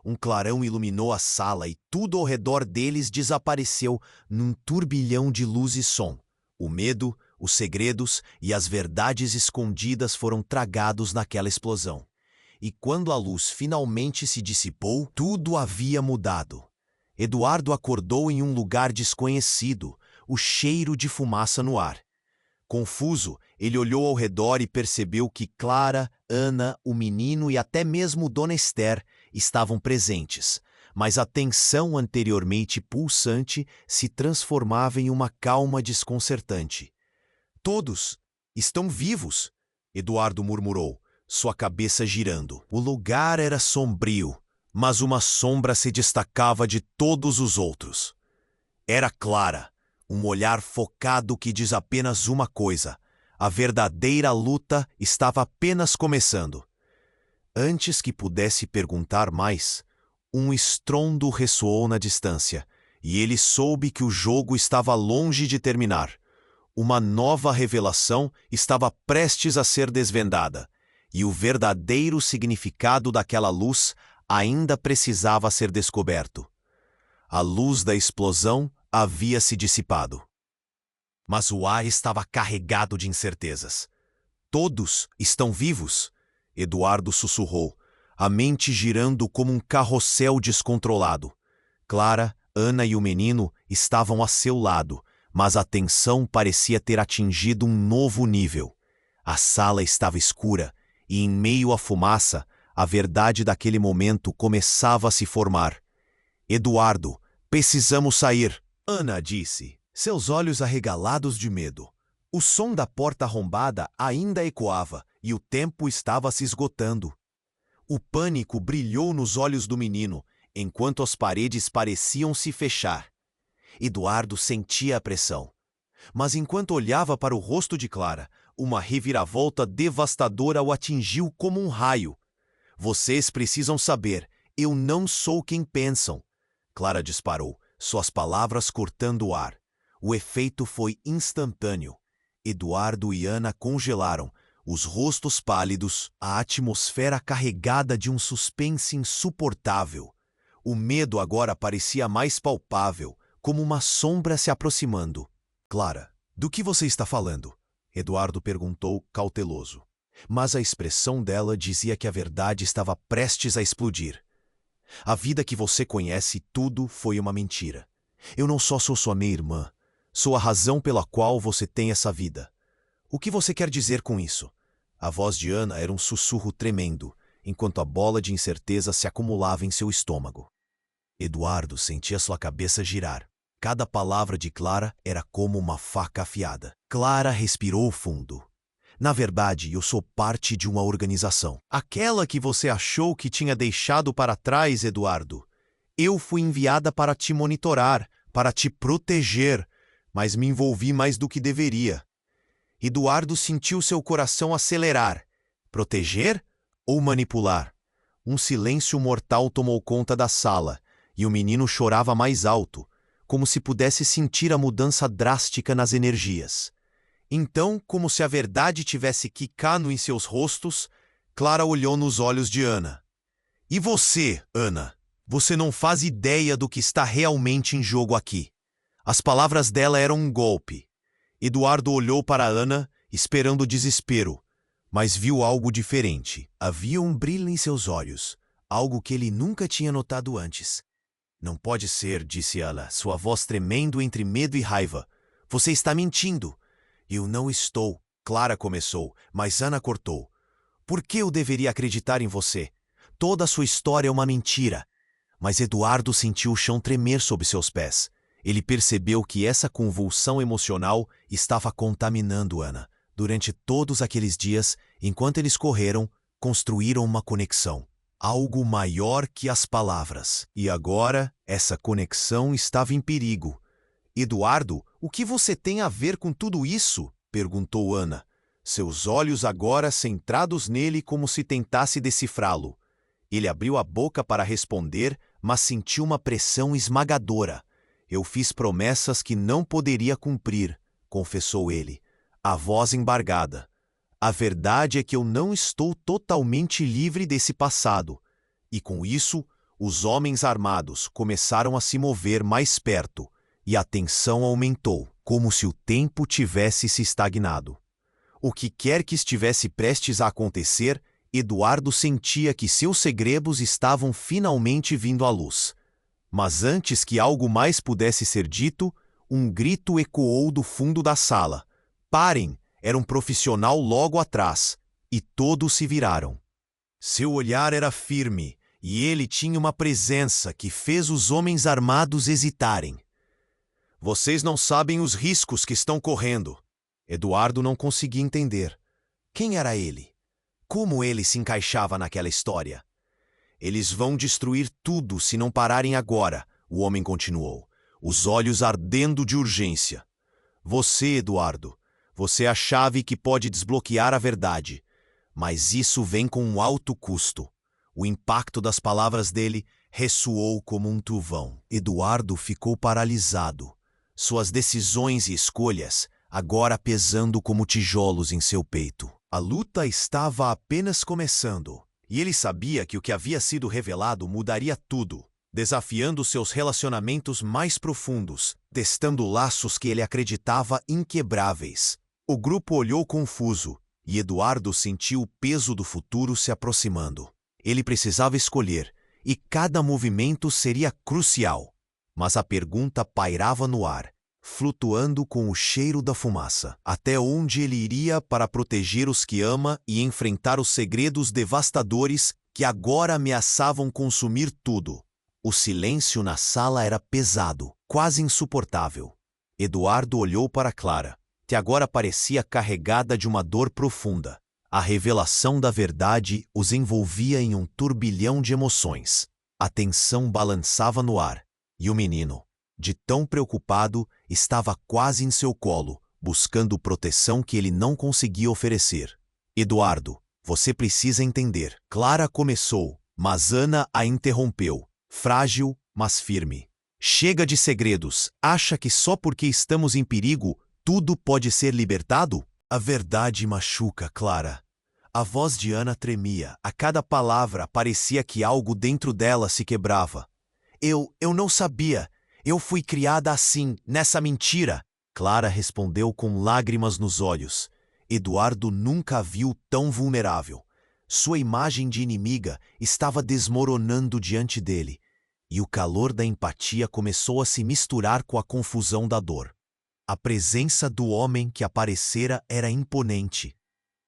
um clarão iluminou a sala e tudo ao redor deles desapareceu num turbilhão de luz e som. O medo, os segredos e as verdades escondidas foram tragados naquela explosão. E quando a luz finalmente se dissipou, tudo havia mudado. Eduardo acordou em um lugar desconhecido, o cheiro de fumaça no ar. Confuso, ele olhou ao redor e percebeu que Clara, Ana, o menino e até mesmo Dona Esther estavam presentes, mas a tensão anteriormente pulsante se transformava em uma calma desconcertante. Todos estão vivos, Eduardo murmurou, sua cabeça girando. O lugar era sombrio, mas uma sombra se destacava de todos os outros. Era Clara, um olhar focado que diz apenas uma coisa: a verdadeira luta estava apenas começando. Antes que pudesse perguntar mais, um estrondo ressoou na distância, e ele soube que o jogo estava longe de terminar. Uma nova revelação estava prestes a ser desvendada, e o verdadeiro significado daquela luz ainda precisava ser descoberto. A luz da explosão havia se dissipado. Mas o ar estava carregado de incertezas. Todos estão vivos? Eduardo sussurrou, a mente girando como um carrossel descontrolado. Clara, Ana e o menino estavam a seu lado, mas a tensão parecia ter atingido um novo nível. A sala estava escura, e em meio à fumaça, a verdade daquele momento começava a se formar. Eduardo, precisamos sair, Ana disse, seus olhos arregalados de medo. O som da porta arrombada ainda ecoava e o tempo estava se esgotando. O pânico brilhou nos olhos do menino, enquanto as paredes pareciam se fechar. Eduardo sentia a pressão. Mas enquanto olhava para o rosto de Clara, uma reviravolta devastadora o atingiu como um raio. Vocês precisam saber, eu não sou quem pensam. Clara disparou, suas palavras cortando o ar. O efeito foi instantâneo. Eduardo e Ana congelaram, os rostos pálidos, a atmosfera carregada de um suspense insuportável. O medo agora parecia mais palpável, como uma sombra se aproximando. Clara, do que você está falando? Eduardo perguntou, cauteloso. Mas a expressão dela dizia que a verdade estava prestes a explodir. A vida que você conhece tudo foi uma mentira. Eu não só sou sua meia-irmã, sou a razão pela qual você tem essa vida. O que você quer dizer com isso? A voz de Ana era um sussurro tremendo, enquanto a bola de incerteza se acumulava em seu estômago. Eduardo sentia sua cabeça girar. Cada palavra de Clara era como uma faca afiada. Clara respirou fundo. Na verdade, eu sou parte de uma organização. Aquela que você achou que tinha deixado para trás, Eduardo. Eu fui enviada para te monitorar, para te proteger, mas me envolvi mais do que deveria. Eduardo sentiu seu coração acelerar. Proteger ou manipular? Um silêncio mortal tomou conta da sala, e o menino chorava mais alto, como se pudesse sentir a mudança drástica nas energias. Então, como se a verdade tivesse quicado em seus rostos, Clara olhou nos olhos de Ana. E você, Ana? Você não faz ideia do que está realmente em jogo aqui. As palavras dela eram um golpe. Eduardo olhou para Ana, esperando desespero, mas viu algo diferente. Havia um brilho em seus olhos, algo que ele nunca tinha notado antes. Não pode ser, disse ela, sua voz tremendo entre medo e raiva. Você está mentindo. Eu não estou, Clara começou, mas Ana cortou. Por que eu deveria acreditar em você? Toda a sua história é uma mentira. Mas Eduardo sentiu o chão tremer sob seus pés. Ele percebeu que essa convulsão emocional estava contaminando Ana. Durante todos aqueles dias, enquanto eles correram, construíram uma conexão. Algo maior que as palavras. E agora, essa conexão estava em perigo. Eduardo, o que você tem a ver com tudo isso? Perguntou Ana, seus olhos agora centrados nele como se tentasse decifrá-lo. Ele abriu a boca para responder, mas sentiu uma pressão esmagadora. Eu fiz promessas que não poderia cumprir, confessou ele, a voz embargada. A verdade é que eu não estou totalmente livre desse passado. E com isso, Os homens armados começaram a se mover mais perto, e a tensão aumentou, como se o tempo tivesse se estagnado. O que quer que estivesse prestes a acontecer, Eduardo sentia que seus segredos estavam finalmente vindo à luz. Mas antes que algo mais pudesse ser dito, um grito ecoou do fundo da sala. Parem! Era um profissional logo atrás, e todos se viraram. Seu olhar era firme, e ele tinha uma presença que fez os homens armados hesitarem. Vocês não sabem os riscos que estão correndo. Eduardo não conseguia entender. Quem era ele? Como ele se encaixava naquela história? Eles vão destruir tudo se não pararem agora, o homem continuou, os olhos ardendo de urgência. Você, Eduardo, você é a chave que pode desbloquear a verdade. Mas isso vem com um alto custo. O impacto das palavras dele ressoou como um trovão. Eduardo ficou paralisado. Suas decisões e escolhas agora pesando como tijolos em seu peito. A luta estava apenas começando, e ele sabia que o que havia sido revelado mudaria tudo, desafiando seus relacionamentos mais profundos, testando laços que ele acreditava inquebráveis. O grupo olhou confuso, e Eduardo sentiu o peso do futuro se aproximando. Ele precisava escolher, e cada movimento seria crucial. Mas a pergunta pairava no ar, flutuando com o cheiro da fumaça. Até onde ele iria para proteger os que ama e enfrentar os segredos devastadores que agora ameaçavam consumir tudo? O silêncio na sala era pesado, quase insuportável. Eduardo olhou para Clara, que agora parecia carregada de uma dor profunda. A revelação da verdade os envolvia em um turbilhão de emoções. A tensão balançava no ar, e o menino, de tão preocupado, estava quase em seu colo, buscando proteção que ele não conseguia oferecer. Eduardo, você precisa entender. Clara começou, mas Ana a interrompeu, frágil, mas firme. Chega de segredos. Acha que só porque estamos em perigo, tudo pode ser libertado? A verdade machuca, Clara. A voz de Ana tremia. A cada palavra parecia que algo dentro dela se quebrava. Eu não sabia. Eu fui criada assim, nessa mentira. Clara respondeu com lágrimas nos olhos. Eduardo nunca a viu tão vulnerável. Sua imagem de inimiga estava desmoronando diante dele, e o calor da empatia começou a se misturar com a confusão da dor. A presença do homem que aparecera era imponente.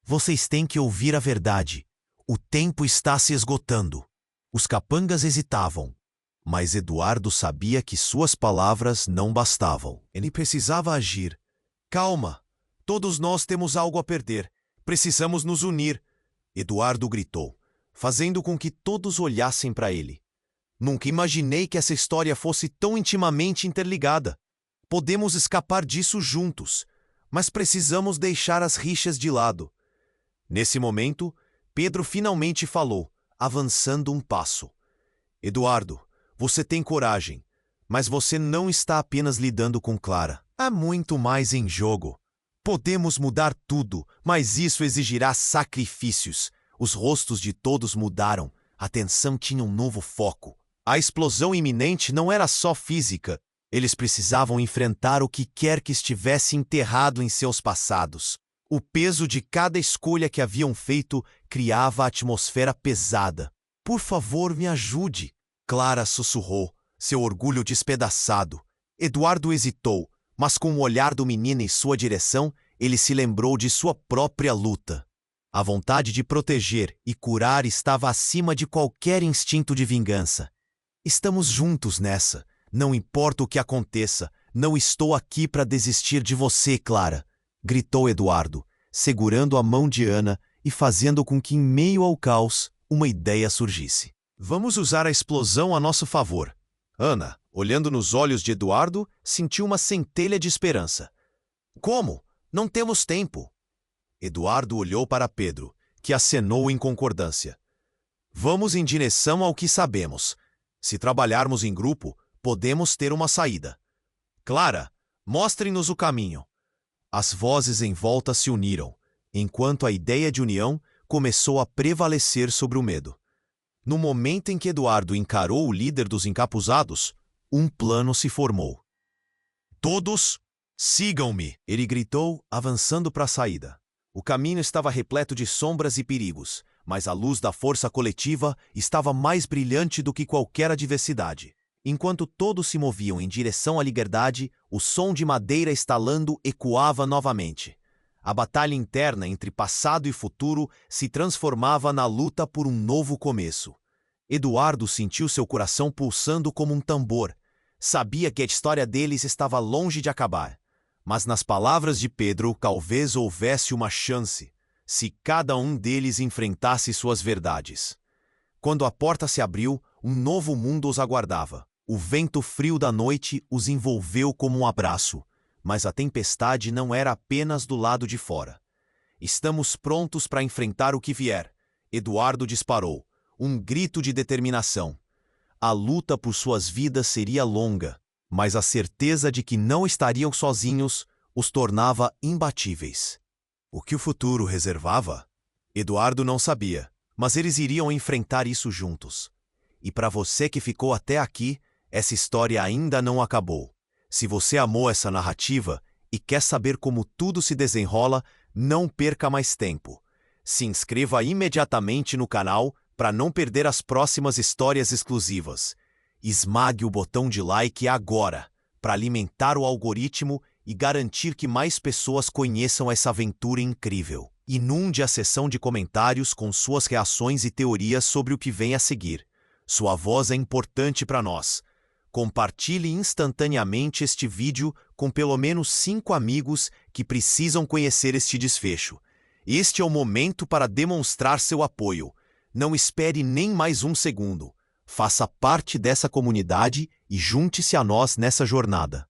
Vocês têm que ouvir a verdade. O tempo está se esgotando. Os capangas hesitavam, mas Eduardo sabia que suas palavras não bastavam. Ele precisava agir. Calma, todos nós temos algo a perder. Precisamos nos unir. Eduardo gritou, fazendo com que todos olhassem para ele. Nunca imaginei que essa história fosse tão intimamente interligada. Podemos escapar disso juntos, mas precisamos deixar as rixas de lado. Nesse momento, Pedro finalmente falou, avançando um passo. Eduardo, você tem coragem, mas você não está apenas lidando com Clara. Há muito mais em jogo. Podemos mudar tudo, mas isso exigirá sacrifícios. Os rostos de todos mudaram, a tensão tinha um novo foco. A explosão iminente não era só física. Eles precisavam enfrentar o que quer que estivesse enterrado em seus passados. O peso de cada escolha que haviam feito criava a atmosfera pesada. Por favor, me ajude, Clara sussurrou, seu orgulho despedaçado. Eduardo hesitou, mas com o olhar do menino em sua direção, ele se lembrou de sua própria luta. A vontade de proteger e curar estava acima de qualquer instinto de vingança. Estamos juntos nessa. Não importa o que aconteça, não estou aqui para desistir de você, Clara, gritou Eduardo, segurando a mão de Ana e fazendo com que, em meio ao caos, uma ideia surgisse. Vamos usar a explosão a nosso favor. Ana, olhando nos olhos de Eduardo, sentiu uma centelha de esperança. Como? Não temos tempo. Eduardo olhou para Pedro, que acenou em concordância. Vamos em direção ao que sabemos. Se trabalharmos em grupo, podemos ter uma saída. Clara, mostre-nos o caminho. As vozes em volta se uniram, enquanto a ideia de união começou a prevalecer sobre o medo. No momento em que Eduardo encarou o líder dos encapuzados, um plano se formou. Todos, sigam-me! Ele gritou, avançando para a saída. O caminho estava repleto de sombras e perigos, mas a luz da força coletiva estava mais brilhante do que qualquer adversidade. Enquanto todos se moviam em direção à liberdade, o som de madeira estalando ecoava novamente. A batalha interna entre passado e futuro se transformava na luta por um novo começo. Eduardo sentiu seu coração pulsando como um tambor. Sabia que a história deles estava longe de acabar. Mas nas palavras de Pedro, talvez houvesse uma chance, se cada um deles enfrentasse suas verdades. Quando a porta se abriu, um novo mundo os aguardava. O vento frio da noite os envolveu como um abraço, mas a tempestade não era apenas do lado de fora. Estamos prontos para enfrentar o que vier. Eduardo disparou, um grito de determinação. A luta por suas vidas seria longa, mas a certeza de que não estariam sozinhos os tornava imbatíveis. O que o futuro reservava? Eduardo não sabia, mas eles iriam enfrentar isso juntos. E para você que ficou até aqui, essa história ainda não acabou. Se você amou essa narrativa e quer saber como tudo se desenrola, não perca mais tempo. Se inscreva imediatamente no canal para não perder as próximas histórias exclusivas. Esmague o botão de like agora, para alimentar o algoritmo e garantir que mais pessoas conheçam essa aventura incrível. Inunde a seção de comentários com suas reações e teorias sobre o que vem a seguir. Sua voz é importante para nós. Compartilhe instantaneamente este vídeo com pelo menos 5 amigos que precisam conhecer este desfecho. Este é o momento para demonstrar seu apoio. Não espere nem mais um segundo. Faça parte dessa comunidade e junte-se a nós nessa jornada.